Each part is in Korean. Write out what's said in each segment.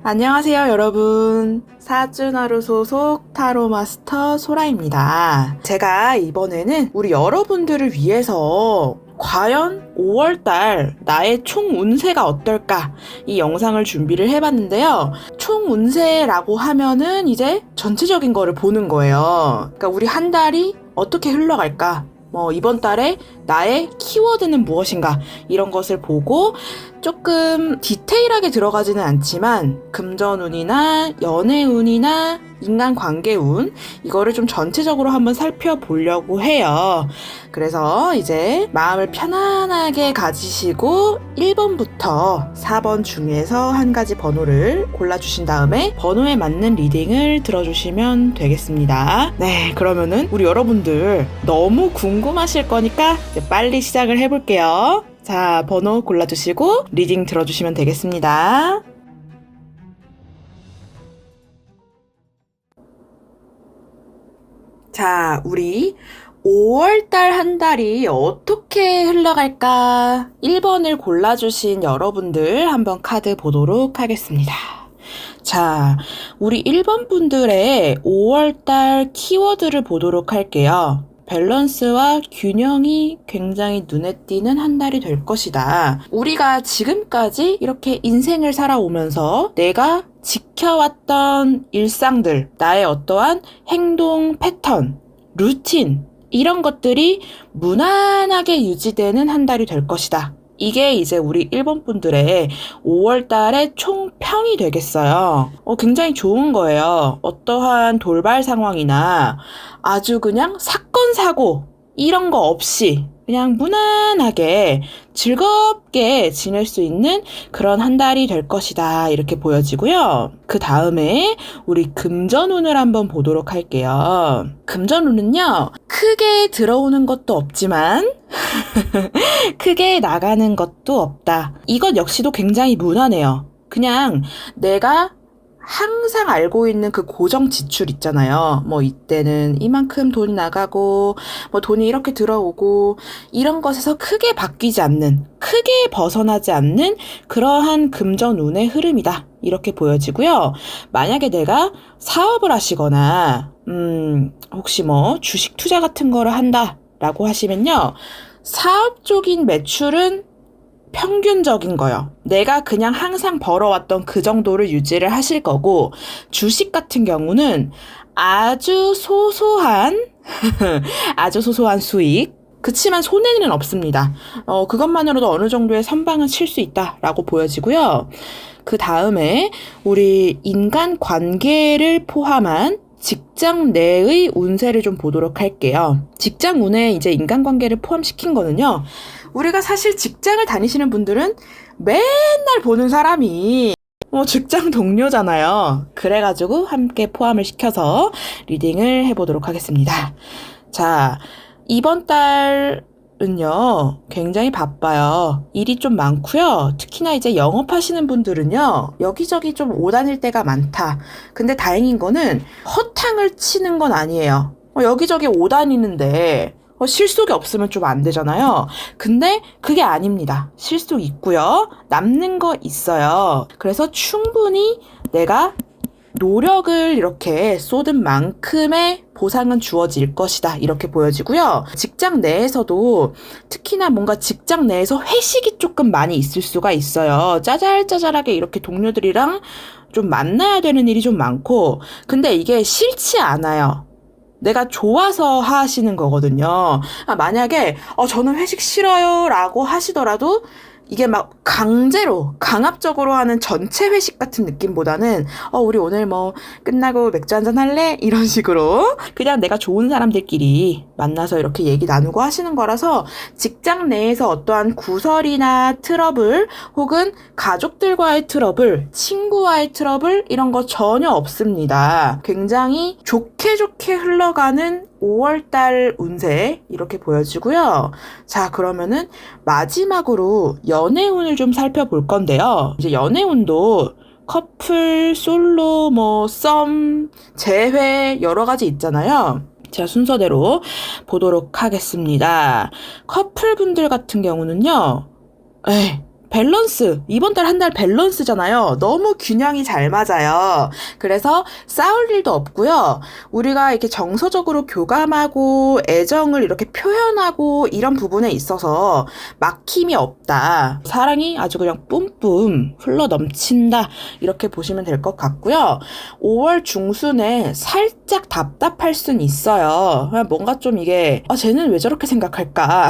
안녕하세요, 여러분. 사주나루 소속 타로 마스터 소라입니다. 제가 이번에는 우리 여러분들을 위해서 과연 5월달 나의 총 운세가 어떨까? 이 영상을 준비를 해봤는데요. 총 운세라고 하면은 이제 전체적인 거를 보는 거예요. 그러니까 우리 한 달이 어떻게 흘러갈까? 이번 달에 나의 키워드는 무엇인가? 이런 것을 보고 조금 디테일하게 들어가지는 않지만 금전운이나 연애운이나 인간관계운 이거를 좀 전체적으로 한번 살펴보려고 해요. 그래서 이제 마음을 편안하게 가지시고 1번부터 4번 중에서 한 가지 번호를 골라주신 다음에 번호에 맞는 리딩을 들어주시면 되겠습니다. 네, 그러면은 우리 여러분들 너무 궁금하실 거니까 이제 빨리 시작을 해볼게요. 자, 번호 골라주시고 리딩 들어주시면 되겠습니다. 자, 우리 5월달 한 달이 어떻게 흘러갈까? 1번을 골라주신 여러분들 한번 카드 보도록 하겠습니다. 자, 우리 1번 분들의 5월달 키워드를 보도록 할게요. 밸런스와 균형이 굉장히 눈에 띄는 한 달이 될 것이다. 우리가 지금까지 이렇게 인생을 살아오면서 내가 지켜왔던 일상들, 나의 어떠한 행동 패턴, 루틴, 이런 것들이 무난하게 유지되는 한 달이 될 것이다. 이게 이제 우리 1번 분들의 5월 달의 총평이 되겠어요. 굉장히 좋은 거예요. 어떠한 돌발 상황이나 아주 그냥 사건, 사고 이런 거 없이 그냥 무난하게 즐겁게 지낼 수 있는 그런 한 달이 될 것이다. 이렇게 보여지고요. 그 다음에 우리 금전운을 한번 보도록 할게요. 금전운은요, 크게 들어오는 것도 없지만 크게 나가는 것도 없다. 이것 역시도 굉장히 무난해요. 그냥 내가 항상 알고 있는 그 고정 지출 있잖아요. 이때는 이만큼 돈이 나가고, 돈이 이렇게 들어오고, 이런 것에서 크게 바뀌지 않는, 크게 벗어나지 않는 그러한 금전운의 흐름이다. 이렇게 보여지고요. 만약에 내가 사업을 하시거나, 혹시 주식 투자 같은 거를 한다라고 하시면요. 사업적인 매출은 평균적인 거요. 내가 그냥 항상 벌어왔던 그 정도를 유지를 하실 거고, 주식 같은 경우는 아주 소소한 아주 소소한 수익, 그치만 손해는 없습니다. 그것만으로도 어느 정도의 선방은 칠 수 있다라고 보여지고요. 그 다음에 우리 인간 관계를 포함한 직장 내의 운세를 좀 보도록 할게요. 직장 운에 이제 인간관계를 포함시킨 거는요. 우리가 사실 직장을 다니시는 분들은 맨날 보는 사람이 직장 동료잖아요. 그래가지고 함께 포함을 시켜서 리딩을 해보도록 하겠습니다. 자, 이번 달은요, 굉장히 바빠요. 일이 좀 많고요. 특히나 이제 영업하시는 분들은요, 여기저기 좀 오다닐 때가 많다. 근데 다행인 거는 허탕을 치는 건 아니에요. 여기저기 오다니는데 실속이 없으면 좀 안 되잖아요. 근데 그게 아닙니다. 실속 있고요. 남는 거 있어요. 그래서 충분히 내가 노력을 이렇게 쏟은 만큼의 보상은 주어질 것이다. 이렇게 보여지고요. 직장 내에서도 특히나 뭔가 직장 내에서 회식이 조금 많이 있을 수가 있어요. 짜잘짜잘하게 이렇게 동료들이랑 좀 만나야 되는 일이 좀 많고, 근데 이게 싫지 않아요. 내가 좋아서 하시는 거거든요. 만약에 저는 회식 싫어요 라고 하시더라도 이게 막 강제로 강압적으로 하는 전체 회식 같은 느낌보다는 우리 오늘 끝나고 맥주 한잔 할래? 이런 식으로 그냥 내가 좋은 사람들끼리 만나서 이렇게 얘기 나누고 하시는 거라서 직장 내에서 어떠한 구설이나 트러블 혹은 가족들과의 트러블, 친구와의 트러블 이런 거 전혀 없습니다. 굉장히 좋게 흘러가는 5월달 운세 이렇게 보여지고요. 자, 그러면은 마지막으로 연애운을 좀 살펴볼 건데요. 이제 연애운도 커플, 솔로, 썸, 재회 여러 가지 있잖아요. 제가 순서대로 보도록 하겠습니다. 커플분들 같은 경우는요. 밸런스, 이번 달 한 달 밸런스잖아요. 너무 균형이 잘 맞아요. 그래서 싸울 일도 없고요. 우리가 이렇게 정서적으로 교감하고 애정을 이렇게 표현하고 이런 부분에 있어서 막힘이 없다. 사랑이 아주 그냥 뿜뿜 흘러 넘친다. 이렇게 보시면 될 것 같고요. 5월 중순에 살짝 답답할 순 있어요. 뭔가 좀 이게 쟤는 왜 저렇게 생각할까?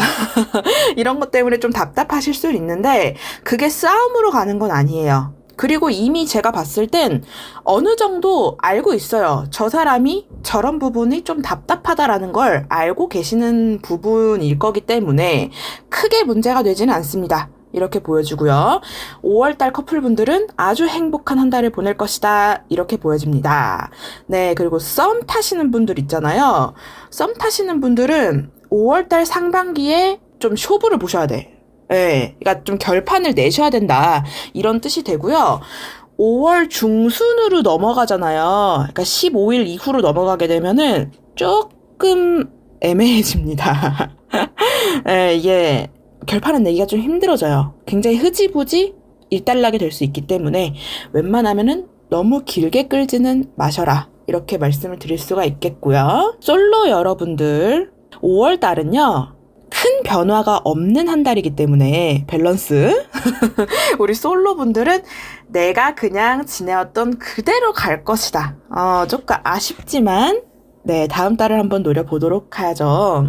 이런 것 때문에 좀 답답하실 수 있는데 그게 싸움으로 가는 건 아니에요. 그리고 이미 제가 봤을 땐 어느 정도 알고 있어요. 저 사람이 저런 부분이 좀 답답하다라는 걸 알고 계시는 부분일 거기 때문에 크게 문제가 되지는 않습니다. 이렇게 보여주고요. 5월달 커플분들은 아주 행복한 한 달을 보낼 것이다. 이렇게 보여집니다. 네, 그리고 썸 타시는 분들 있잖아요. 썸 타시는 분들은 5월달 상반기에 좀 쇼부를 보셔야 돼. 네, 그러니까 좀 결판을 내셔야 된다. 이런 뜻이 되고요. 5월 중순으로 넘어가잖아요. 그러니까 15일 이후로 넘어가게 되면은 조금 애매해집니다. 네, 이게 결판은 내기가 좀 힘들어져요. 굉장히 흐지부지 일단락이 될 수 있기 때문에 웬만하면은 너무 길게 끌지는 마셔라. 이렇게 말씀을 드릴 수가 있겠고요. 솔로 여러분들 5월 달은요. 큰 변화가 없는 한 달이기 때문에 밸런스 우리 솔로 분들은 내가 그냥 지내왔던 그대로 갈 것이다. 조금 아쉽지만 네, 다음 달을 한번 노려보도록 하죠.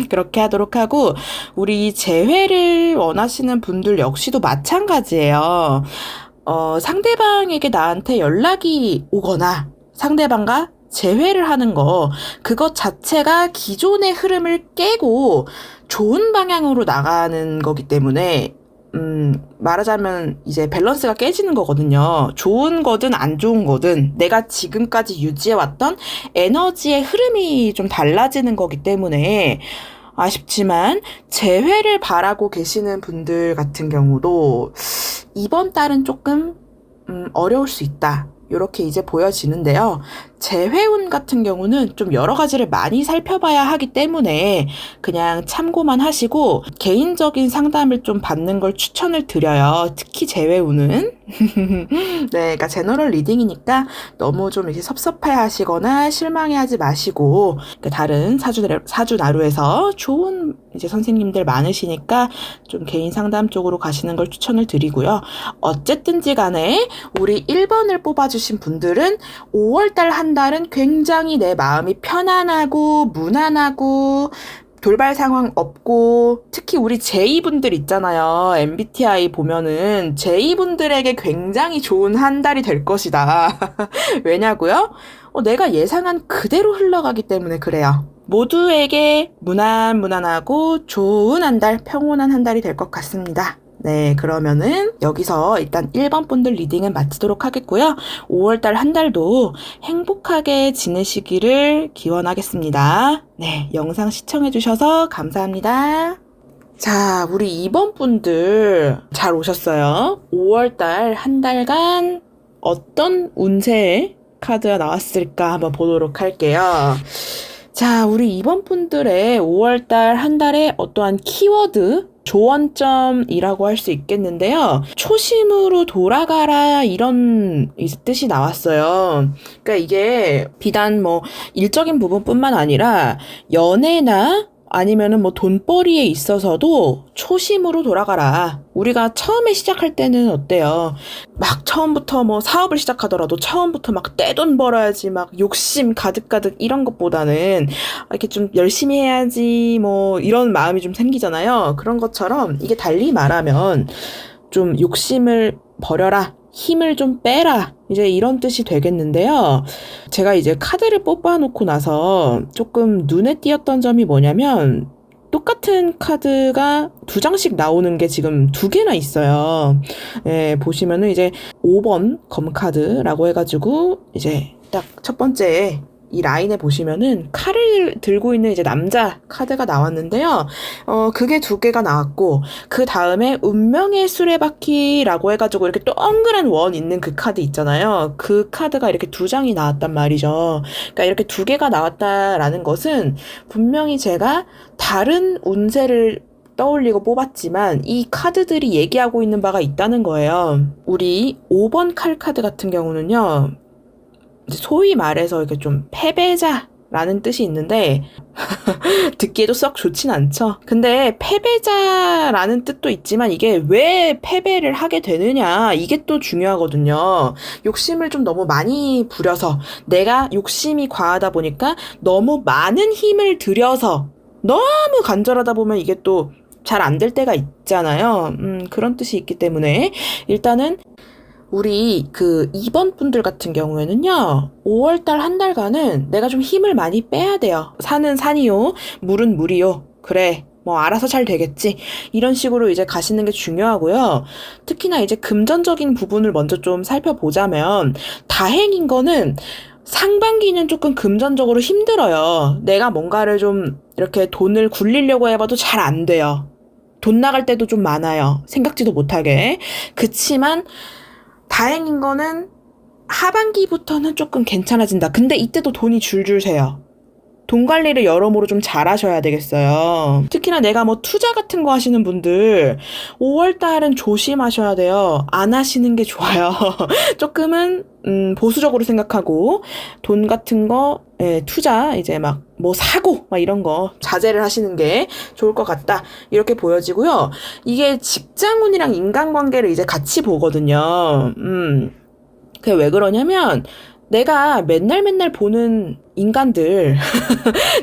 그렇게 하도록 하고, 우리 재회를 원하시는 분들 역시도 마찬가지예요. 상대방에게 나한테 연락이 오거나, 상대방과 재회를 하는 거, 그것 자체가 기존의 흐름을 깨고 좋은 방향으로 나가는 거기 때문에, 말하자면 이제 밸런스가 깨지는 거거든요. 좋은 거든 안 좋은 거든 내가 지금까지 유지해왔던 에너지의 흐름이 좀 달라지는 거기 때문에 아쉽지만 재회를 바라고 계시는 분들 같은 경우도 이번 달은 조금 어려울 수 있다. 이렇게 이제 보여지는데요. 재회운 같은 경우는 좀 여러 가지를 많이 살펴봐야 하기 때문에 그냥 참고만 하시고 개인적인 상담을 좀 받는 걸 추천을 드려요. 특히 재회운은. 네, 그러니까 제너럴 리딩이니까 너무 좀 이렇게 섭섭해 하시거나 실망해 하지 마시고 다른 사주 나루에서 좋은 이제 선생님들 많으시니까 좀 개인 상담 쪽으로 가시는 걸 추천을 드리고요. 어쨌든지 간에 우리 1번을 뽑아주신 분들은 5월달 한 달은 굉장히 내 마음이 편안하고 무난하고 돌발 상황 없고 특히 우리 J분들 있잖아요. MBTI 보면은 J분들에게 굉장히 좋은 한 달이 될 것이다. 왜냐고요? 내가 예상한 그대로 흘러가기 때문에 그래요. 모두에게 무난무난하고 좋은 한 달, 평온한 한 달이 될 것 같습니다. 네, 그러면은 여기서 일단 1번 분들 리딩은 마치도록 하겠고요. 5월달 한 달도 행복하게 지내시기를 기원하겠습니다. 네, 영상 시청해주셔서 감사합니다. 자, 우리 2번 분들 잘 오셨어요. 5월달 한 달간 어떤 운세 카드가 나왔을까 한번 보도록 할게요. 자, 우리 2번 분들의 5월달 한 달의 어떠한 키워드 조언점이라고 할 수 있겠는데요. 초심으로 돌아가라 이런 뜻이 나왔어요. 그러니까 이게 비단 뭐 일적인 부분뿐만 아니라 연애나 아니면은 뭐 돈벌이에 있어서도 초심으로 돌아가라. 우리가 처음에 시작할 때는 어때요? 막 처음부터 뭐 사업을 시작하더라도 처음부터 막 떼돈 벌어야지 막 욕심 가득가득 이런 것보다는 이렇게 좀 열심히 해야지 뭐 이런 마음이 좀 생기잖아요. 그런 것처럼 이게 달리 말하면 좀 욕심을 버려라. 힘을 좀 빼라. 이제 이런 뜻이 되겠는데요. 제가 이제 카드를 뽑아놓고 나서 조금 눈에 띄었던 점이 뭐냐면 똑같은 카드가 2장씩 나오는 게 지금 2개나 있어요. 예, 보시면은 이제 5번 검카드라고 해가지고 이제 딱 첫 번째 이 라인에 보시면은 칼을 들고 있는 이제 남자 카드가 나왔는데요. 그게 2개가 나왔고, 그 다음에 운명의 수레바퀴라고 해가지고 이렇게 동그란 원 있는 그 카드 있잖아요. 그 카드가 이렇게 2장이 나왔단 말이죠. 그러니까 이렇게 2개가 나왔다라는 것은 분명히 제가 다른 운세를 떠올리고 뽑았지만 이 카드들이 얘기하고 있는 바가 있다는 거예요. 우리 5번 칼카드 같은 경우는요, 소위 말해서 이렇게 좀 패배자라는 뜻이 있는데 듣기에도 썩 좋진 않죠. 근데 패배자라는 뜻도 있지만 이게 왜 패배를 하게 되느냐, 이게 또 중요하거든요. 욕심을 좀 너무 많이 부려서, 내가 욕심이 과하다 보니까 너무 많은 힘을 들여서 너무 간절하다 보면 이게 또 잘 안 될 때가 있잖아요. 그런 뜻이 있기 때문에 일단은 우리 2번 분들 같은 경우에는요, 5월달 한 달간은 내가 좀 힘을 많이 빼야 돼요. 산은 산이요, 물은 물이요. 그래, 뭐 알아서 잘 되겠지. 이런 식으로 이제 가시는 게 중요하고요. 특히나 이제 금전적인 부분을 먼저 좀 살펴보자면, 다행인 거는 상반기는 조금 금전적으로 힘들어요. 내가 뭔가를 좀 이렇게 돈을 굴리려고 해봐도 잘 안 돼요. 돈 나갈 때도 좀 많아요. 생각지도 못하게. 그치만 다행인 거는 하반기부터는 조금 괜찮아진다. 근데 이때도 돈이 줄줄 새요. 돈 관리를 여러모로 좀 잘하셔야 되겠어요. 특히나 내가 뭐 투자 같은 거 하시는 분들 5월달은 조심하셔야 돼요. 안 하시는 게 좋아요. 조금은 보수적으로 생각하고 돈 같은 거 투자 이제 막 뭐 사고 막 이런 거 자제를 하시는 게 좋을 것 같다, 이렇게 보여지고요. 이게 직장운이랑 인간관계를 이제 같이 보거든요. 그게 왜 그러냐면 내가 맨날 보는 인간들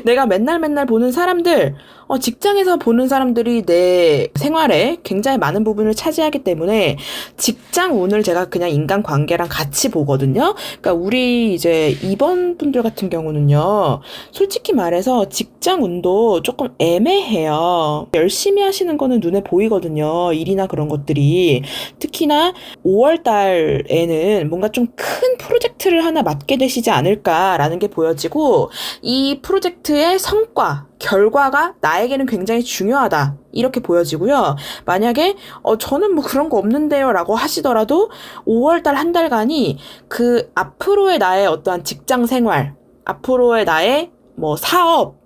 내가 맨날 보는 사람들, 직장에서 보는 사람들이 내 생활에 굉장히 많은 부분을 차지하기 때문에 직장 운을 제가 그냥 인간관계랑 같이 보거든요. 그러니까 우리 이제 2번 분들 같은 경우는요, 솔직히 말해서 직장 운도 조금 애매해요. 열심히 하시는 거는 눈에 보이거든요. 일이나 그런 것들이. 특히나 5월 달에는 뭔가 좀 큰 프로젝트를 하나 맡게 되시지 않을까라는 게 보여지고, 이 프로젝트의 성과, 결과가 나에게는 굉장히 중요하다, 이렇게 보여지고요. 만약에 저는 뭐 그런 거 없는데요 라고 하시더라도 5월달 한 달간이 그 앞으로의 나의 어떠한 직장 생활, 앞으로의 나의 뭐 사업,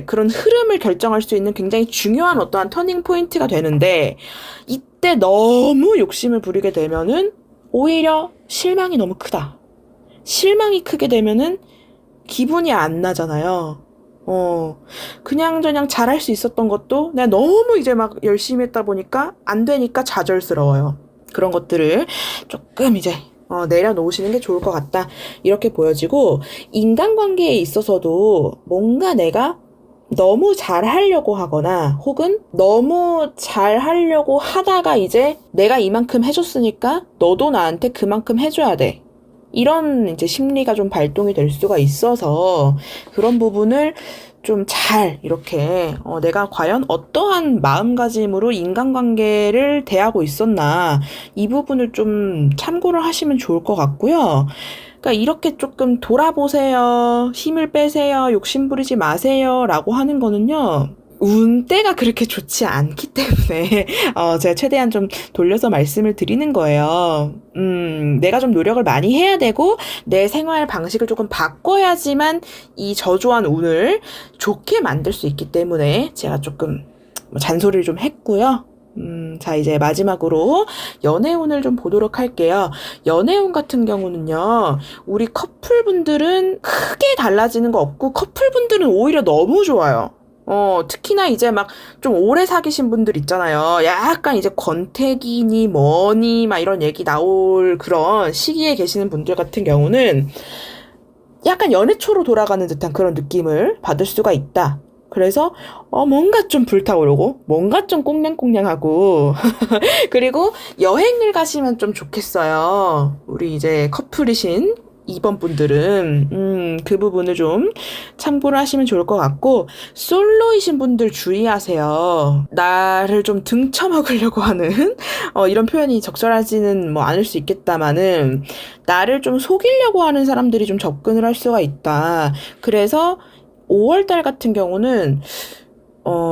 그런 흐름을 결정할 수 있는 굉장히 중요한 어떠한 터닝 포인트가 되는데, 이때 너무 욕심을 부리게 되면은 오히려 실망이 너무 크다. 실망이 크게 되면은 기분이 안 나잖아요. 그냥저냥 잘할 수 있었던 것도 내가 너무 이제 막 열심히 했다 보니까 안 되니까 좌절스러워요. 그런 것들을 조금 이제 내려놓으시는 게 좋을 것 같다, 이렇게 보여지고, 인간관계에 있어서도 뭔가 내가 너무 잘하려고 하거나 혹은 너무 잘하려고 하다가 이제 내가 이만큼 해줬으니까 너도 나한테 그만큼 해줘야 돼, 이런 이제 심리가 좀 발동이 될 수가 있어서 그런 부분을 좀 잘 이렇게 내가 과연 어떠한 마음가짐으로 인간관계를 대하고 있었나, 이 부분을 좀 참고를 하시면 좋을 것 같고요. 그러니까 이렇게 조금 돌아보세요, 힘을 빼세요, 욕심 부리지 마세요 라고 하는 거는요, 운때가 그렇게 좋지 않기 때문에 제가 최대한 좀 돌려서 말씀을 드리는 거예요. 내가 좀 노력을 많이 해야 되고 내 생활 방식을 조금 바꿔야지만 이 저조한 운을 좋게 만들 수 있기 때문에 제가 조금 잔소리를 좀 했고요. 자, 이제 마지막으로 연애운을 좀 보도록 할게요. 연애운 같은 경우는요, 우리 커플분들은 크게 달라지는 거 없고 커플분들은 오히려 너무 좋아요. 특히나 이제 막 좀 오래 사귀신 분들 있잖아요. 약간 이제 권태기니 뭐니 막 이런 얘기 나올 그런 시기에 계시는 분들 같은 경우는 약간 연애초로 돌아가는 듯한 그런 느낌을 받을 수가 있다. 그래서 뭔가 좀 불타오르고 뭔가 좀 꽁냥꽁냥하고 그리고 여행을 가시면 좀 좋겠어요. 우리 이제 커플이신 2번 분들은 그 부분을 좀 참고를 하시면 좋을 것 같고, 솔로이신 분들 주의하세요. 나를 좀 등쳐먹으려고 하는 이런 표현이 적절하지는 뭐 않을 수 있겠다마는, 나를 좀 속이려고 하는 사람들이 좀 접근을 할 수가 있다. 그래서 5월달 같은 경우는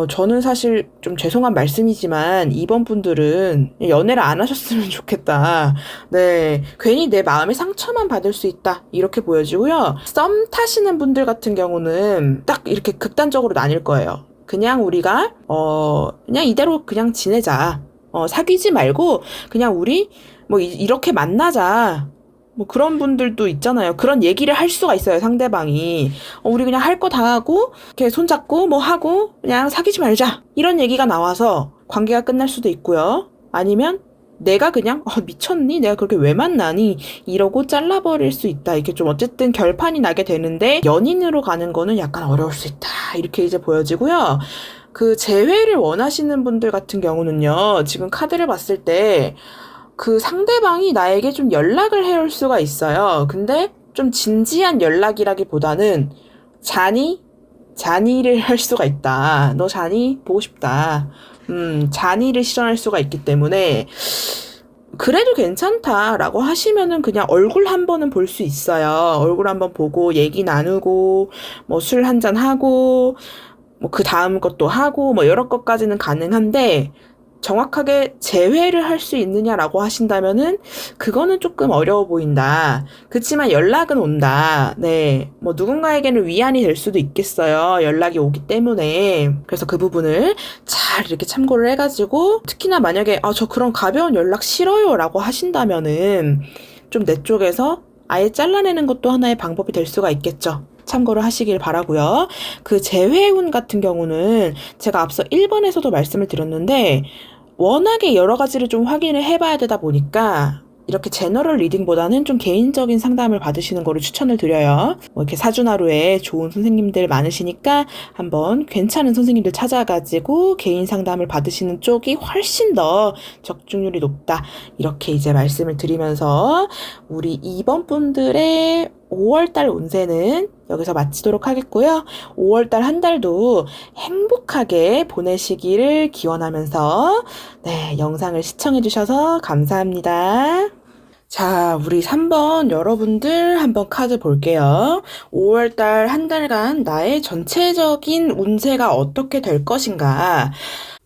저는 사실 좀 죄송한 말씀이지만 이번 분들은 연애를 안 하셨으면 좋겠다. 네, 괜히 내 마음에 상처만 받을 수 있다, 이렇게 보여지고요. 썸 타시는 분들 같은 경우는 딱 이렇게 극단적으로 나뉠 거예요. 그냥 우리가 그냥 이대로 그냥 지내자. 사귀지 말고 그냥 우리 뭐 이렇게 만나자. 뭐 그런 분들도 있잖아요. 그런 얘기를 할 수가 있어요, 상대방이. 우리 그냥 할 거 다 하고 이렇게 손잡고 뭐 하고 그냥 사귀지 말자. 이런 얘기가 나와서 관계가 끝날 수도 있고요. 아니면 내가 그냥 미쳤니? 내가 그렇게 왜 만나니? 이러고 잘라버릴 수 있다. 이렇게 좀 어쨌든 결판이 나게 되는데 연인으로 가는 거는 약간 어려울 수 있다. 이렇게 이제 보여지고요. 그 재회를 원하시는 분들 같은 경우는요. 지금 카드를 봤을 때 그 상대방이 나에게 좀 연락을 해올 수가 있어요. 근데 좀 진지한 연락이라기보다는 자니? 자니를 할 수가 있다. 너 자니? 보고 싶다. 자니를 실현할 수가 있기 때문에 그래도 괜찮다라고 하시면은 그냥 얼굴 한 번은 볼 수 있어요. 얼굴 한번 보고 얘기 나누고 뭐 술 한잔 하고 뭐 그 다음 것도 하고 뭐 여러 것까지는 가능한데 정확하게 재회를 할 수 있느냐라고 하신다면은 그거는 조금 어려워 보인다. 그치만 연락은 온다. 네. 뭐 누군가에게는 위안이 될 수도 있겠어요. 연락이 오기 때문에. 그래서 그 부분을 잘 이렇게 참고를 해가지고 특히나 만약에 저 그런 가벼운 연락 싫어요 라고 하신다면은 좀 내 쪽에서 아예 잘라내는 것도 하나의 방법이 될 수가 있겠죠. 참고를 하시길 바라고요. 그 재회운 같은 경우는 제가 앞서 1번에서도 말씀을 드렸는데 워낙에 여러 가지를 좀 확인을 해봐야 되다 보니까 이렇게 제너럴 리딩보다는 좀 개인적인 상담을 받으시는 거를 추천을 드려요. 뭐 이렇게 사주나루에 좋은 선생님들 많으시니까 한번 괜찮은 선생님들 찾아가지고 개인 상담을 받으시는 쪽이 훨씬 더 적중률이 높다. 이렇게 이제 말씀을 드리면서 우리 2번 분들의 5월달 운세는 여기서 마치도록 하겠고요. 5월달 한 달도 행복하게 보내시기를 기원하면서 영상을 시청해주셔서 감사합니다. 자, 우리 3번 여러분들 한번 카드 볼게요. 5월달 한 달간 나의 전체적인 운세가 어떻게 될 것인가.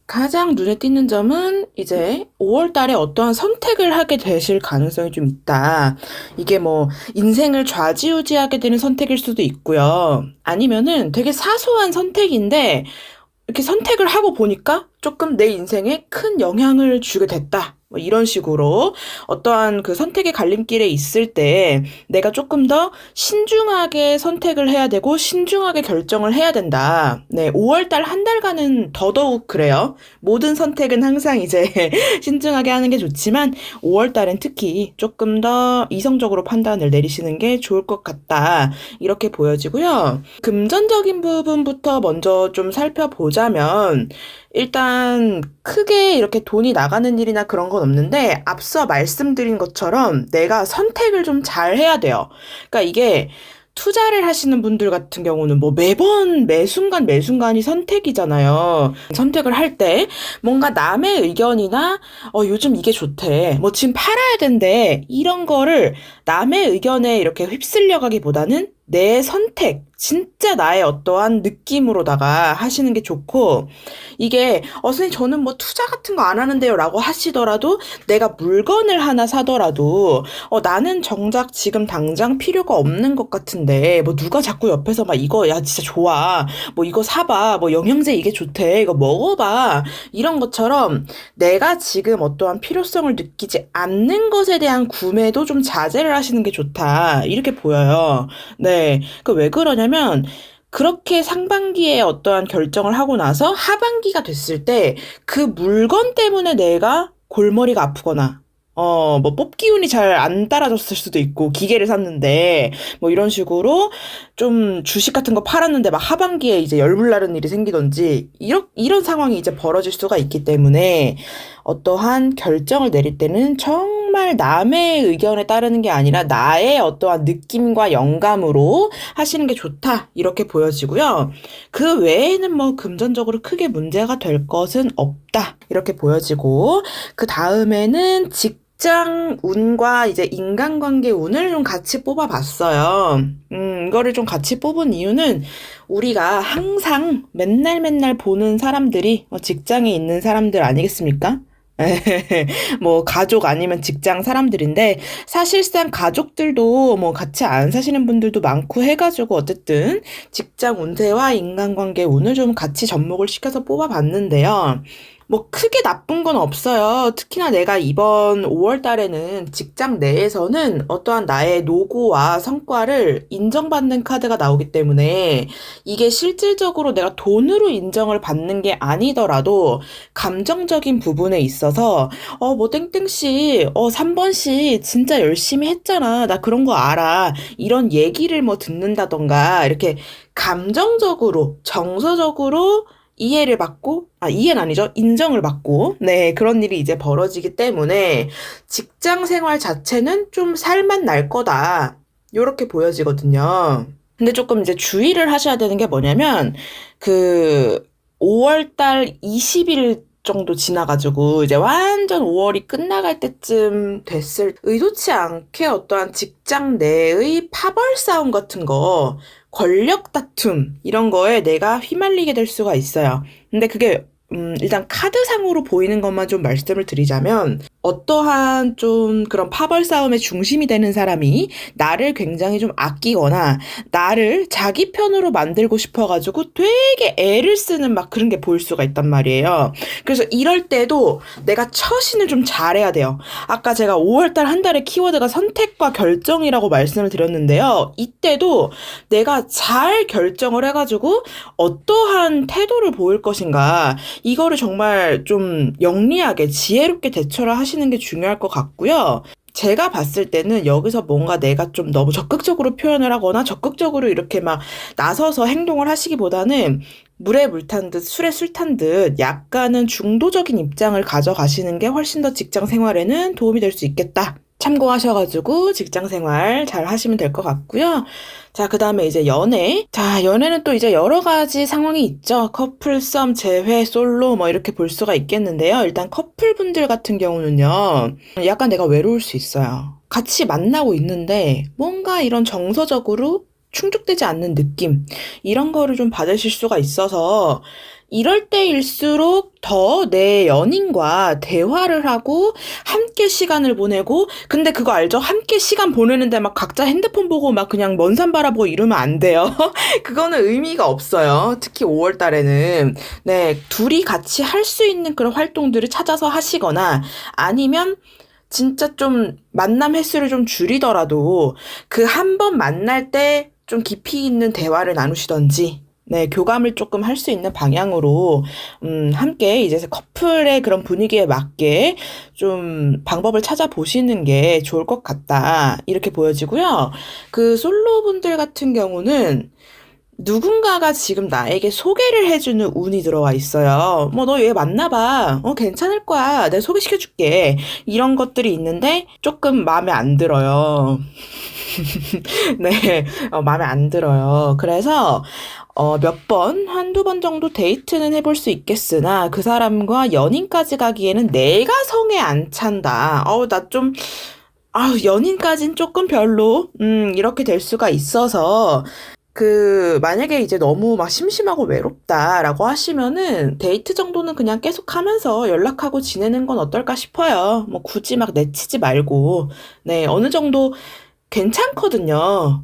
가장 눈에 띄는 점은 이제 5월 달에 어떠한 선택을 하게 되실 가능성이 좀 있다. 이게 뭐 인생을 좌지우지하게 되는 선택일 수도 있고요. 아니면은 되게 사소한 선택인데 이렇게 선택을 하고 보니까 조금 내 인생에 큰 영향을 주게 됐다. 뭐 이런 식으로 어떠한 그 선택의 갈림길에 있을 때 내가 조금 더 신중하게 선택을 해야 되고 신중하게 결정을 해야 된다. 네, 5월달 한 달간은 더더욱 그래요. 모든 선택은 항상 이제 신중하게 하는 게 좋지만 5월달엔 특히 조금 더 이성적으로 판단을 내리시는 게 좋을 것 같다. 이렇게 보여지고요. 금전적인 부분부터 먼저 좀 살펴보자면 일단 크게 이렇게 돈이 나가는 일이나 그런 건 없는데 앞서 말씀드린 것처럼 내가 선택을 좀 잘 해야 돼요. 그러니까 이게 투자를 하시는 분들 같은 경우는 뭐 매번 매순간이 선택이잖아요. 선택을 할 때 뭔가 남의 의견이나 요즘 이게 좋대. 뭐 지금 팔아야 된대. 이런 거를 남의 의견에 이렇게 휩쓸려 가기보다는 내 선택, 진짜 나의 어떠한 느낌으로다가 하시는 게 좋고 이게 선생님 저는 뭐 투자 같은 거 안 하는데요 라고 하시더라도 내가 물건을 하나 사더라도 나는 정작 지금 당장 필요가 없는 것 같은데 뭐 누가 자꾸 옆에서 막 이거 야 진짜 좋아 뭐 이거 사봐 뭐 영양제 이게 좋대 이거 먹어봐 이런 것처럼 내가 지금 어떠한 필요성을 느끼지 않는 것에 대한 구매도 좀 자제를 하시는 게 좋다 이렇게 보여요. 네, 그 왜 그러냐면 그렇게 상반기에 어떠한 결정을 하고 나서 하반기가 됐을 때 그 물건 때문에 내가 골머리가 아프거나 뭐 뽑기 운이 잘 안 따라줬을 수도 있고 기계를 샀는데 뭐 이런 식으로 좀 주식 같은 거 팔았는데 막 하반기에 이제 열불나는 일이 생기던지 이런 상황이 이제 벌어질 수가 있기 때문에 어떠한 결정을 내릴 때는 정말 남의 의견에 따르는 게 아니라 나의 어떠한 느낌과 영감으로 하시는 게 좋다 이렇게 보여지고요. 그 외에는 뭐 금전적으로 크게 문제가 될 것은 없다 이렇게 보여지고 그 다음에는 직장 운과 이제 인간관계 운을 좀 같이 뽑아봤어요. 이거를 좀 같이 뽑은 이유는 우리가 항상 맨날 보는 사람들이 직장에 있는 사람들 아니겠습니까? 뭐 가족 아니면 직장 사람들인데 사실상 가족들도 뭐 같이 안 사시는 분들도 많고 해가지고 어쨌든 직장 운세와 인간관계 운을 좀 같이 접목을 시켜서 뽑아봤는데요. 뭐 크게 나쁜 건 없어요. 특히나 내가 이번 5월 달에는 직장 내에서는 어떠한 나의 노고와 성과를 인정받는 카드가 나오기 때문에 이게 실질적으로 내가 돈으로 인정을 받는 게 아니더라도 감정적인 부분에 있어서 뭐 땡땡씨 3번씨 진짜 열심히 했잖아. 나 그런 거 알아. 이런 얘기를 뭐 듣는다던가 이렇게 감정적으로 정서적으로 이해를 받고, 이해는 아니죠. 인정을 받고, 네, 그런 일이 이제 벌어지기 때문에 직장 생활 자체는 좀 살만 날 거다. 요렇게 보여지거든요. 근데 조금 이제 주의를 하셔야 되는 게 뭐냐면, 그 5월 달 20일 정도 지나가지고 이제 완전 5월이 끝나갈 때쯤 됐을 의도치 않게 어떠한 직장 내의 파벌 싸움 같은 거 권력 다툼 이런 거에 내가 휘말리게 될 수가 있어요. 근데 그게 일단 카드상으로 보이는 것만 좀 말씀을 드리자면 어떠한 좀 그런 파벌 싸움의 중심이 되는 사람이 나를 굉장히 좀 아끼거나 나를 자기 편으로 만들고 싶어가지고 되게 애를 쓰는 막 그런 게 보일 수가 있단 말이에요. 그래서 이럴 때도 내가 처신을 좀 잘해야 돼요. 아까 제가 5월달 한 달의 키워드가 선택과 결정이라고 말씀을 드렸는데요. 이때도 내가 잘 결정을 해가지고 어떠한 태도를 보일 것인가 이거를 정말 좀 영리하게 지혜롭게 대처를 하시는 게 중요할 것 같고요. 제가 봤을 때는 여기서 뭔가 내가 좀 너무 적극적으로 표현을 하거나 적극적으로 이렇게 막 나서서 행동을 하시기보다는 물에 물 탄 듯 술에 술 탄 듯 약간은 중도적인 입장을 가져가시는 게 훨씬 더 직장 생활에는 도움이 될 수 있겠다. 참고하셔가지고 직장 생활 잘 하시면 될 것 같고요. 자, 그 다음에 이제 연애. 자, 연애는 또 이제 여러 가지 상황이 있죠. 커플, 썸, 재회, 솔로 뭐 이렇게 볼 수가 있겠는데요. 일단 커플분들 같은 경우는요. 약간 내가 외로울 수 있어요. 같이 만나고 있는데 뭔가 이런 정서적으로 충족되지 않는 느낌 이런 거를 좀 받으실 수가 있어서 이럴 때일수록 더 내 연인과 대화를 하고 함께 시간을 보내고 근데 그거 알죠? 함께 시간 보내는데 막 각자 핸드폰 보고 막 그냥 먼 산 바라보고 이러면 안 돼요. 그거는 의미가 없어요. 특히 5월 달에는 네, 둘이 같이 할 수 있는 그런 활동들을 찾아서 하시거나 아니면 진짜 좀 만남 횟수를 좀 줄이더라도 그 한 번 만날 때 좀 깊이 있는 대화를 나누시던지 네, 교감을 조금 할 수 있는 방향으로, 함께 이제 커플의 그런 분위기에 맞게 좀 방법을 찾아보시는 게 좋을 것 같다. 이렇게 보여지고요. 그 솔로분들 같은 경우는 누군가가 지금 나에게 소개를 해주는 운이 들어와 있어요. 뭐, 너 얘 만나봐. 괜찮을 거야. 내가 소개시켜줄게. 이런 것들이 있는데 조금 마음에 안 들어요. 네, 마음에 안 들어요. 그래서, 몇 번, 한두 번 정도 데이트는 해볼 수 있겠으나, 그 사람과 연인까지 가기에는 내가 성에 안 찬다. 나 좀, 연인까진 조금 별로, 이렇게 될 수가 있어서, 만약에 이제 너무 막 심심하고 외롭다라고 하시면은 데이트 정도는 그냥 계속 하면서 연락하고 지내는 건 어떨까 싶어요. 뭐 굳이 막 내치지 말고. 네, 어느 정도 괜찮거든요.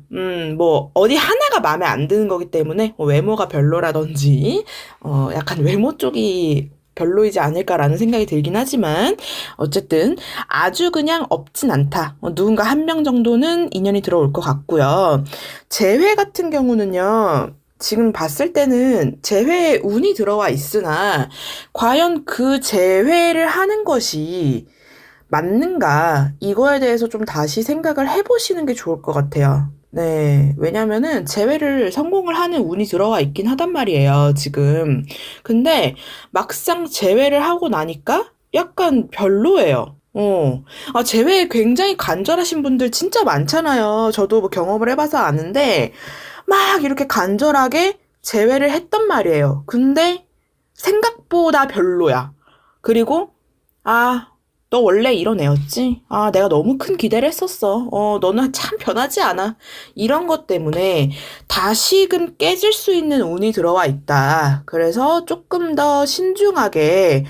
뭐, 어디 하나가 마음에 안 드는 거기 때문에, 뭐 외모가 별로라든지, 약간 외모 쪽이 별로이지 않을까라는 생각이 들긴 하지만, 어쨌든, 아주 그냥 없진 않다. 누군가 한 명 정도는 인연이 들어올 것 같고요. 재회 같은 경우는요, 지금 봤을 때는 재회에 운이 들어와 있으나, 과연 그 재회를 하는 것이, 맞는가? 이거에 대해서 좀 다시 생각을 해보시는 게 좋을 것 같아요. 네. 왜냐면은 재회를 성공을 하는 운이 들어와 있긴 하단 말이에요, 지금. 근데 막상 재회를 하고 나니까 약간 별로예요. 재회에 굉장히 간절하신 분들 진짜 많잖아요. 저도 뭐 경험을 해봐서 아는데, 막 이렇게 간절하게 재회를 했단 말이에요. 근데 생각보다 별로야. 그리고, 너 원래 이런 애였지? 내가 너무 큰 기대를 했었어. 너는 참 변하지 않아. 이런 것 때문에 다시금 깨질 수 있는 운이 들어와 있다. 그래서 조금 더 신중하게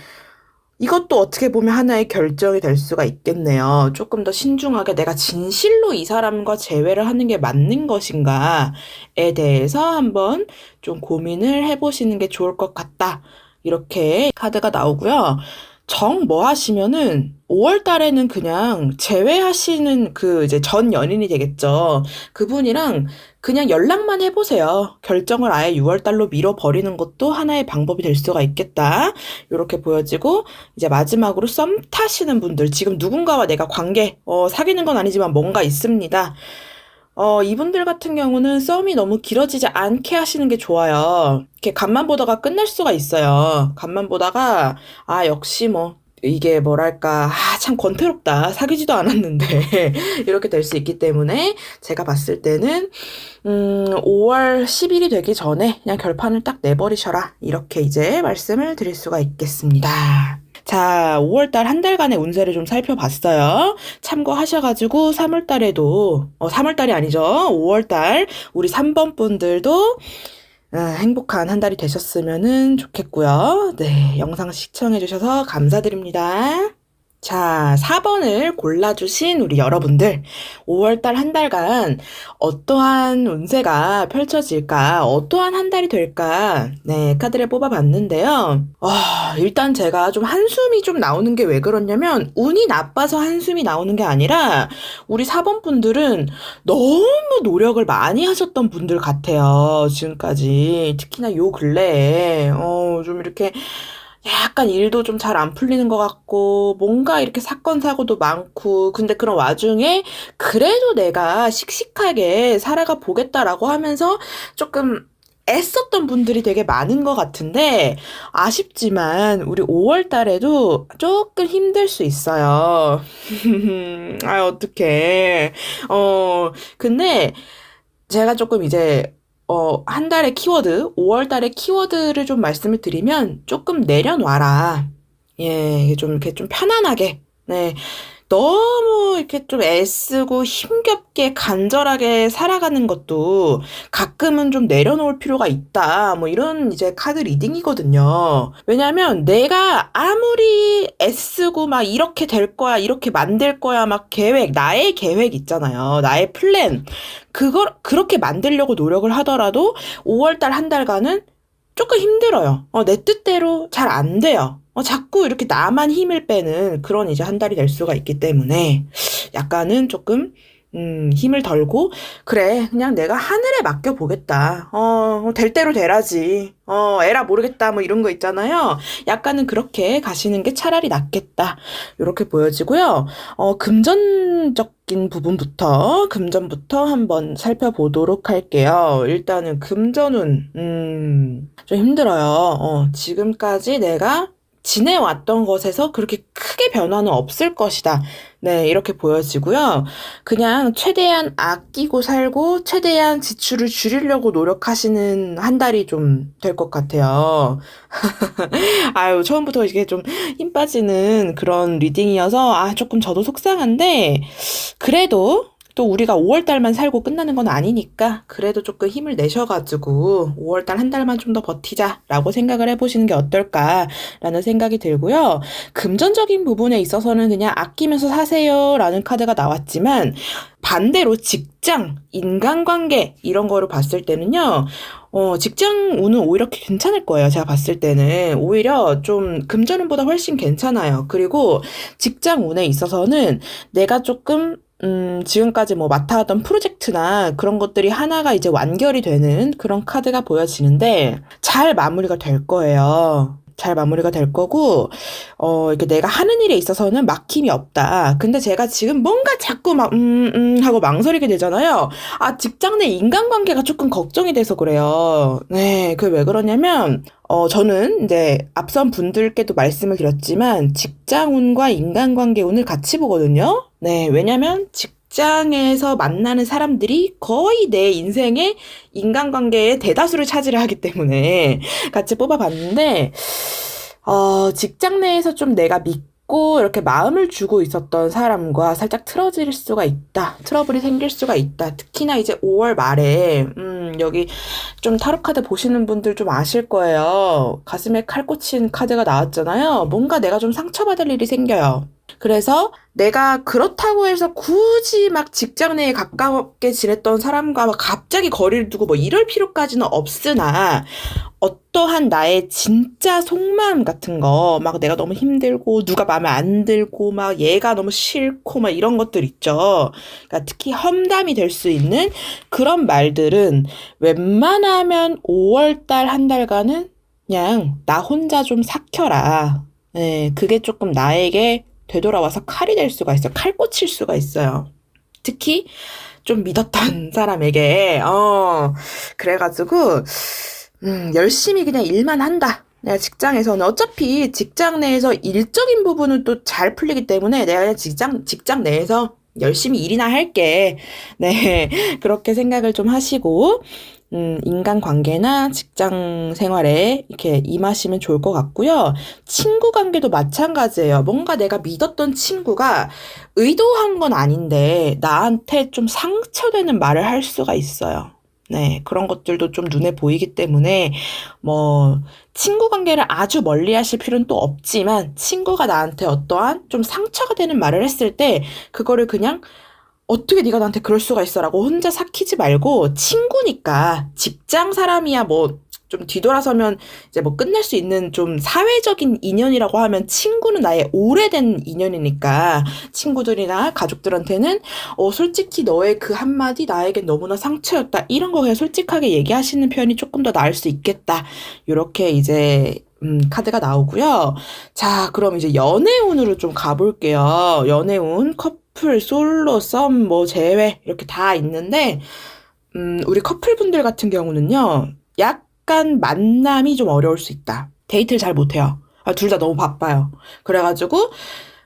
이것도 어떻게 보면 하나의 결정이 될 수가 있겠네요. 조금 더 신중하게 내가 진실로 이 사람과 재회를 하는 게 맞는 것인가에 대해서 한번 좀 고민을 해보시는 게 좋을 것 같다. 이렇게 카드가 나오고요. 정 뭐 하시면은 5월 달에는 그냥 재회하시는 그 이제 전 연인이 되겠죠. 그분이랑 그냥 연락만 해보세요. 결정을 아예 6월 달로 밀어버리는 것도 하나의 방법이 될 수가 있겠다. 이렇게 보여지고 이제 마지막으로 썸 타시는 분들 지금 누군가와 내가 사귀는 건 아니지만 뭔가 있습니다. 이분들 같은 경우는 썸이 너무 길어지지 않게 하시는 게 좋아요. 이렇게 간만 보다가 끝날 수가 있어요. 간만 보다가, 역시 뭐, 이게 뭐랄까, 참 권태롭다. 사귀지도 않았는데. 이렇게 될 수 있기 때문에 제가 봤을 때는, 5월 10일이 되기 전에 그냥 결판을 딱 내버리셔라. 이렇게 이제 말씀을 드릴 수가 있겠습니다. 자, 5월달 한 달간의 운세를 좀 살펴봤어요. 참고하셔가지고 3월달에도 3월달이 아니죠. 5월달 우리 3번 분들도 행복한 한 달이 되셨으면 좋겠고요. 네, 영상 시청해주셔서 감사드립니다. 자, 4번을 골라주신 우리 여러분들, 5월달 한 달간 어떠한 운세가 펼쳐질까, 어떠한 한 달이 될까, 네, 카드를 뽑아봤는데요. 일단 제가 좀 한숨이 좀 나오는 게 왜 그러냐면, 운이 나빠서 한숨이 나오는 게 아니라, 우리 4번 분들은 너무 노력을 많이 하셨던 분들 같아요, 지금까지. 특히나 요 근래에, 좀 이렇게, 약간 일도 좀 잘 안 풀리는 것 같고, 뭔가 이렇게 사건, 사고도 많고, 근데 그런 와중에, 그래도 내가 씩씩하게 살아가 보겠다라고 하면서 조금 애썼던 분들이 되게 많은 것 같은데, 아쉽지만, 우리 5월 달에도 조금 힘들 수 있어요. 어떡해. 근데, 제가 조금 이제, 한 달의 키워드, 5월 달의 키워드를 좀 말씀을 드리면 조금 내려놔라. 예, 이렇게 좀 편안하게. 네. 너무 이렇게 좀 애쓰고 힘겹게 간절하게 살아가는 것도 가끔은 좀 내려놓을 필요가 있다. 뭐 이런 이제 카드 리딩이거든요. 왜냐면 내가 아무리 애쓰고 막 이렇게 될 거야, 이렇게 만들 거야, 막 나의 계획 있잖아요. 나의 플랜. 그렇게 만들려고 노력을 하더라도 5월달 한 달간은 조금 힘들어요. 내 뜻대로 잘 안 돼요. 자꾸 이렇게 나만 힘을 빼는 그런 이제 한 달이 될 수가 있기 때문에 약간은 조금 힘을 덜고 그래 그냥 내가 하늘에 맡겨보겠다. 될 대로 되라지. 에라 모르겠다 뭐 이런 거 있잖아요. 약간은 그렇게 가시는 게 차라리 낫겠다. 이렇게 보여지고요. 금전적인 금전부터 한번 살펴보도록 할게요. 일단은 금전운 좀 힘들어요. 지금까지 내가 지내왔던 것에서 그렇게 크게 변화는 없을 것이다. 네, 이렇게 보여지고요. 그냥 최대한 아끼고 살고 최대한 지출을 줄이려고 노력하시는 한 달이 좀 될 것 같아요. 처음부터 이게 좀 힘 빠지는 그런 리딩이어서 조금 저도 속상한데 그래도 또 우리가 5월달만 살고 끝나는 건 아니니까 그래도 조금 힘을 내셔가지고 5월달 한 달만 좀 더 버티자라고 생각을 해보시는 게 어떨까라는 생각이 들고요. 금전적인 부분에 있어서는 그냥 아끼면서 사세요라는 카드가 나왔지만 반대로 직장, 인간관계 이런 거를 봤을 때는요. 직장 운은 오히려 괜찮을 거예요. 제가 봤을 때는 오히려 좀 금전운보다 훨씬 괜찮아요. 그리고 직장 운에 있어서는 내가 조금 지금까지 뭐 맡아왔던 프로젝트나 그런 것들이 하나가 이제 완결이 되는 그런 카드가 보여지는데 잘 마무리가 될 거예요. 잘 마무리가 될 거고, 이렇게 내가 하는 일에 있어서는 막힘이 없다. 근데 제가 지금 뭔가 자꾸 하고 망설이게 되잖아요. 직장 내 인간관계가 조금 걱정이 돼서 그래요. 네, 그게 왜 그러냐면, 저는 이제 앞선 분들께도 말씀을 드렸지만, 직장운과 인간관계운을 같이 보거든요. 네, 왜냐면, 직장에서 만나는 사람들이 거의 내 인생의 인간관계의 대다수를 차지를 하기 때문에 같이 뽑아봤는데, 직장 내에서 좀 내가 믿고 믿고 이렇게 마음을 주고 있었던 사람과 살짝 틀어질 수가 있다. 트러블이 생길 수가 있다. 특히나 이제 5월 말에 여기 좀 타로 카드 보시는 분들 좀 아실 거예요. 가슴에 칼 꽂힌 카드가 나왔잖아요. 뭔가 내가 좀 상처받을 일이 생겨요. 그래서 내가 그렇다고 해서 굳이 막 직장 내에 가깝게 지냈던 사람과 막 갑자기 거리를 두고 뭐 이럴 필요까지는 없으나 어떠한 나의 진짜 속마음 같은 거, 막 내가 너무 힘들고 누가 마음에 안 들고 막 얘가 너무 싫고 막 이런 것들 있죠. 그러니까 특히 험담이 될 수 있는 그런 말들은 웬만하면 5월달 한 달간은 그냥 나 혼자 좀 삭혀라. 네, 그게 조금 나에게 되돌아와서 칼이 될 수가 있어요. 칼 꽂힐 수가 있어요. 특히 좀 믿었던 사람에게 그래가지고 열심히 그냥 일만 한다. 내가 직장에서는 어차피 직장 내에서 일적인 부분은 또 잘 풀리기 때문에 내가 그냥 직장 내에서 열심히 일이나 할게. 네, 그렇게 생각을 좀 하시고 인간관계나 직장 생활에 이렇게 임하시면 좋을 것 같고요. 친구 관계도 마찬가지예요. 뭔가 내가 믿었던 친구가 의도한 건 아닌데 나한테 좀 상처되는 말을 할 수가 있어요. 네, 그런 것들도 좀 눈에 보이기 때문에 뭐 친구 관계를 아주 멀리 하실 필요는 또 없지만 친구가 나한테 어떠한 좀 상처가 되는 말을 했을 때 그거를 그냥 어떻게 네가 나한테 그럴 수가 있어라고 혼자 삭히지 말고 친구니까 직장 사람이야 뭐 좀 뒤돌아서면 이제 뭐 끝날 수 있는 좀 사회적인 인연이라고 하면 친구는 나의 오래된 인연이니까 친구들이나 가족들한테는 솔직히 너의 그 한마디 나에겐 너무나 상처였다. 이런 거 그냥 솔직하게 얘기하시는 편이 조금 더 나을 수 있겠다. 요렇게 이제 카드가 나오고요. 자, 그럼 이제 연애운으로 좀 가볼게요. 연애운, 커플, 솔로, 썸, 뭐 제외 이렇게 다 있는데 우리 커플분들 같은 경우는요. 약간 만남이 좀 어려울 수 있다. 데이트를 잘 못해요. 둘 다 너무 바빠요. 그래가지고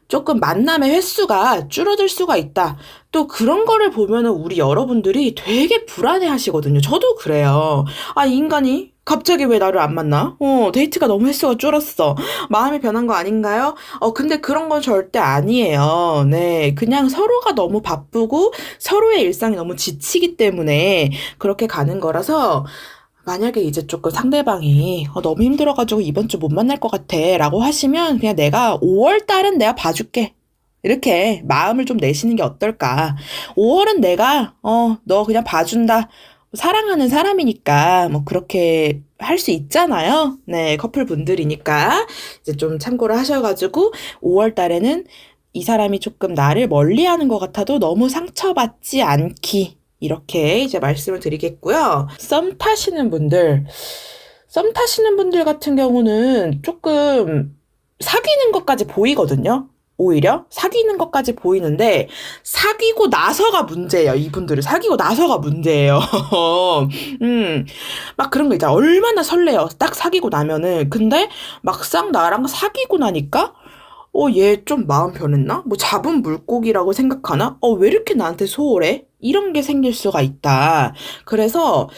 조금 만남의 횟수가 줄어들 수가 있다. 또 그런 거를 보면은 우리 여러분들이 되게 불안해 하시거든요. 저도 그래요. 이 인간이 갑자기 왜 나를 안 만나? 데이트가 너무 횟수가 줄었어. 마음이 변한 거 아닌가요? 근데 그런 건 절대 아니에요. 네. 그냥 서로가 너무 바쁘고 서로의 일상이 너무 지치기 때문에 그렇게 가는 거라서 만약에 이제 조금 상대방이 너무 힘들어가지고 이번 주 못 만날 것 같아 라고 하시면 그냥 내가 5월 달은 내가 봐줄게. 이렇게 마음을 좀 내시는 게 어떨까. 5월은 내가 너 그냥 봐준다. 사랑하는 사람이니까 뭐 그렇게 할 수 있잖아요. 네, 커플 분들이니까 이제 좀 참고를 하셔가지고 5월 달에는 이 사람이 조금 나를 멀리하는 것 같아도 너무 상처받지 않기. 이렇게 이제 말씀을 드리겠고요. 썸 타시는 분들 같은 경우는 조금 사귀는 것까지 보이거든요. 오히려 사귀는 것까지 보이는데 사귀고 나서가 문제예요. 이분들은 사귀고 나서가 문제예요. 막 그런 거 있잖아. 얼마나 설레요. 딱 사귀고 나면은. 근데 막상 나랑 사귀고 나니까 얘 좀 마음 변했나? 뭐 잡은 물고기라고 생각하나? 왜 이렇게 나한테 소홀해? 이런 게 생길 수가 있다. 그래서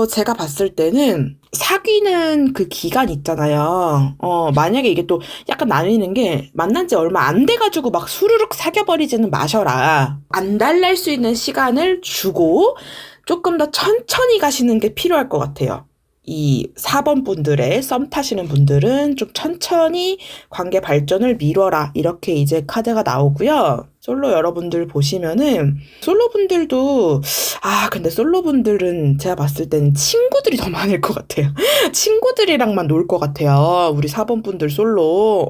제가 봤을 때는 사귀는 그 기간 있잖아요. 만약에 이게 또 약간 나뉘는 게 만난 지 얼마 안 돼가지고 막 수르륵 사귀어버리지는 마셔라. 안 달랠 수 있는 시간을 주고 조금 더 천천히 가시는 게 필요할 것 같아요. 이 4번 분들의 썸 타시는 분들은 좀 천천히 관계 발전을 미뤄라. 이렇게 이제 카드가 나오고요. 솔로 여러분들 보시면은 솔로분들도 근데 솔로분들은 제가 봤을 때는 친구들이 더 많을 것 같아요. 친구들이랑만 놀 것 같아요. 우리 4번 분들 솔로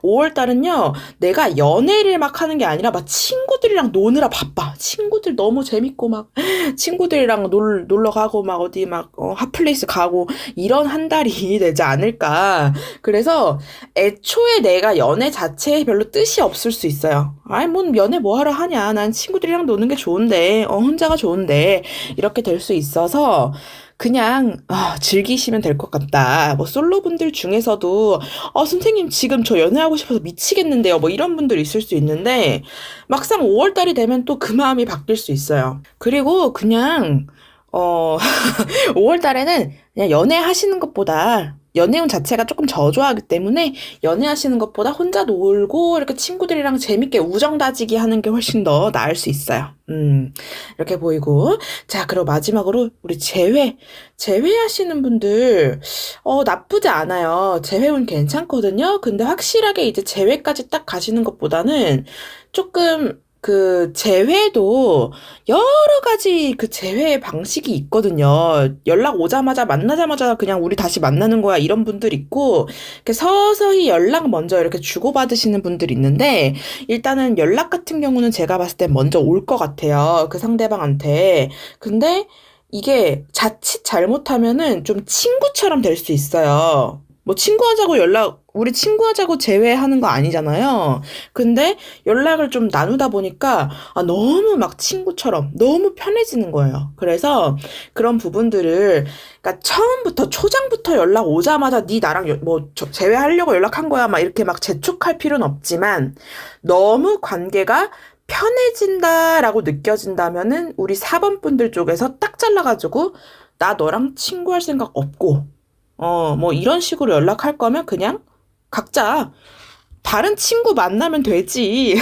5월달은요 내가 연애를 막 하는 게 아니라 막 친구들이랑 노느라 바빠. 친구들 너무 재밌고 막 친구들이랑 놀러 가고 막 어디 막 핫플레이스 가고 이런 한 달이 되지 않을까. 그래서 애초에 내가 연애 자체에 별로 뜻이 없을 수 있어요. 뭐 연애 뭐 하러 하냐. 난 친구들이랑 노는 게 좋은데 혼자가 좋은데 이렇게 될 수 있어서 그냥 즐기시면 될 것 같다. 뭐 솔로분들 중에서도 선생님 지금 저 연애하고 싶어서 미치겠는데요. 뭐 이런 분들 있을 수 있는데 막상 5월달이 되면 또 그 마음이 바뀔 수 있어요. 그리고 그냥 5월달에는 그냥 연애하시는 것보다 연애운 자체가 조금 저조하기 때문에 연애하시는 것보다 혼자 놀고 이렇게 친구들이랑 재밌게 우정 다지기 하는 게 훨씬 더 나을 수 있어요. 이렇게 보이고. 자, 그리고 마지막으로 우리 재회하시는 분들, 나쁘지 않아요. 재회운 괜찮거든요. 근데 확실하게 이제 재회까지 딱 가시는 것보다는 조금 그 재회도 여러 가지 그 재회 방식이 있거든요. 연락 오자마자 만나자마자 그냥 우리 다시 만나는 거야 이런 분들 있고, 이렇게 서서히 연락 먼저 이렇게 주고받으시는 분들 있는데, 일단은 연락 같은 경우는 제가 봤을 때 먼저 올 것 같아요. 그 상대방한테. 근데 이게 자칫 잘못하면은 좀 친구처럼 될 수 있어요. 뭐 우리 친구하자고 제외하는 거 아니잖아요. 근데 연락을 좀 나누다 보니까 너무 막 친구처럼 너무 편해지는 거예요. 그래서 그런 부분들을, 그러니까 처음부터 초장부터 연락 오자마자 네 나랑 제외하려고 연락한 거야 막 이렇게 막 재촉할 필요는 없지만, 너무 관계가 편해진다라고 느껴진다면은 우리 4번 분들 쪽에서 딱 잘라가지고 나 너랑 친구할 생각 없고 뭐 이런 식으로 연락할 거면 그냥 각자 다른 친구 만나면 되지.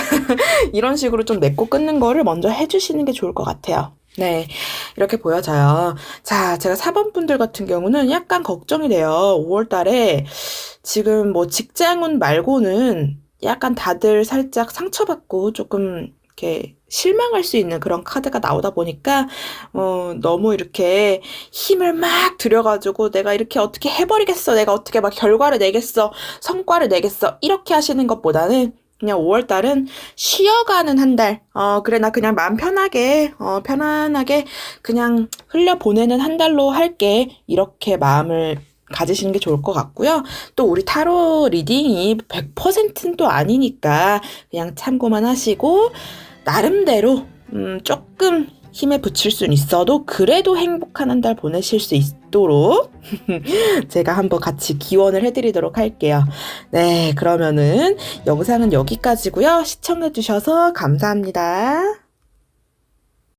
이런 식으로 좀 맺고 끊는 거를 먼저 해주시는 게 좋을 것 같아요. 네, 이렇게 보여져요. 자, 제가 4번 분들 같은 경우는 약간 걱정이 돼요. 5월 달에 지금 뭐 직장운 말고는 약간 다들 살짝 상처받고 조금 이렇게 실망할 수 있는 그런 카드가 나오다 보니까 너무 이렇게 힘을 막 들여가지고 내가 이렇게 어떻게 해버리겠어, 내가 어떻게 막 결과를 내겠어, 성과를 내겠어, 이렇게 하시는 것보다는 그냥 5월 달은 쉬어가는 한 달, 그래 나 그냥 마음 편하게 그냥 흘려보내는 한 달로 할게, 이렇게 마음을 가지시는 게 좋을 것 같고요. 또 우리 타로 리딩이 100%는 또 아니니까 그냥 참고만 하시고, 나름대로 조금 힘에 붙일 수는 있어도 그래도 행복한 한 달 보내실 수 있도록 제가 한번 같이 기원을 해드리도록 할게요. 네, 그러면은 영상은 여기까지고요. 시청해주셔서 감사합니다.